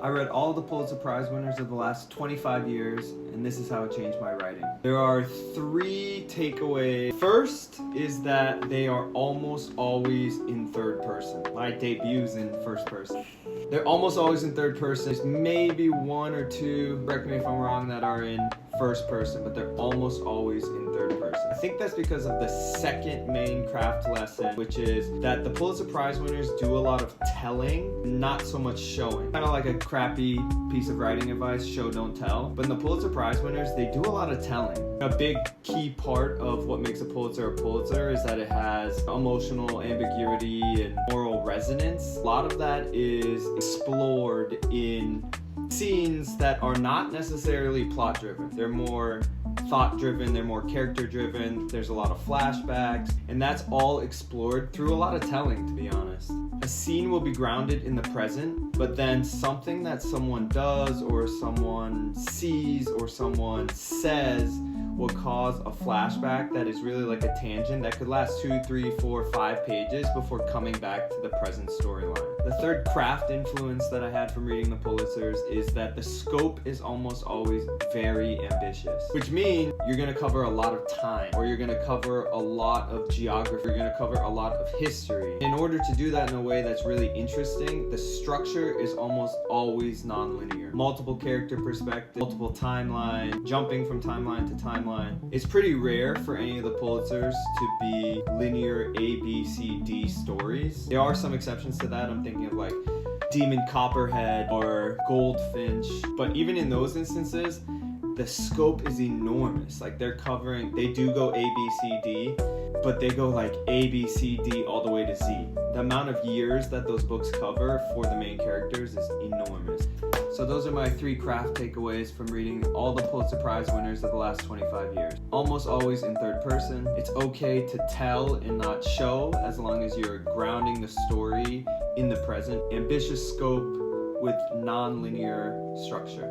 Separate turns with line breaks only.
I read all the Pulitzer Prize winners of the last 25 years, and this is how it changed my writing. There are 3 takeaways. First is that they are almost always in third person. My debut's in first person. They're almost always in third person. There's maybe 1 or 2, correct me if I'm wrong, that are in first person, but they're almost always in third person. I think that's because of the second main craft lesson, which is that the Pulitzer Prize winners do a lot of telling, not so much showing. Kind of like a crappy piece of writing advice, show don't tell. But in the Pulitzer Prize winners, they do a lot of telling. A big key part of what makes a Pulitzer is that it has emotional ambiguity and moral resonance. A lot of that is explored in scenes that are not necessarily plot driven. They're more thought driven, they're more character driven, there's a lot of flashbacks, and that's all explored through a lot of telling, to be honest. A scene will be grounded in the present, but then something that someone does or someone sees or someone says will cause a flashback that is really like a tangent that could last 2, 3, 4, 5 pages before coming back to the present storyline. The third craft influence that I had from reading the Pulitzers is that the scope is almost always very ambitious, which means you're going to cover a lot of time, or you're going to cover a lot of geography, you're going to cover a lot of history. In order to do that in a way that's really interesting, the structure is almost always non-linear. Multiple character perspectives, multiple timeline, jumping from timeline to timeline. It's pretty rare for any of the Pulitzers to be linear A, B, C, D stories. There are some exceptions to that. I'm thinking of like Demon Copperhead or Goldfinch, but even in those instances, the scope is enormous. Like they do go A, B, C, D, but they go like A, B, C, D all the way to Z. The amount of years that those books cover for the main characters is enormous. So those are my 3 craft takeaways from reading all the Pulitzer Prize winners of the last 25 years. Almost always in third person. It's okay to tell and not show as long as you're grounding the story in the present. Ambitious scope with non-linear structure.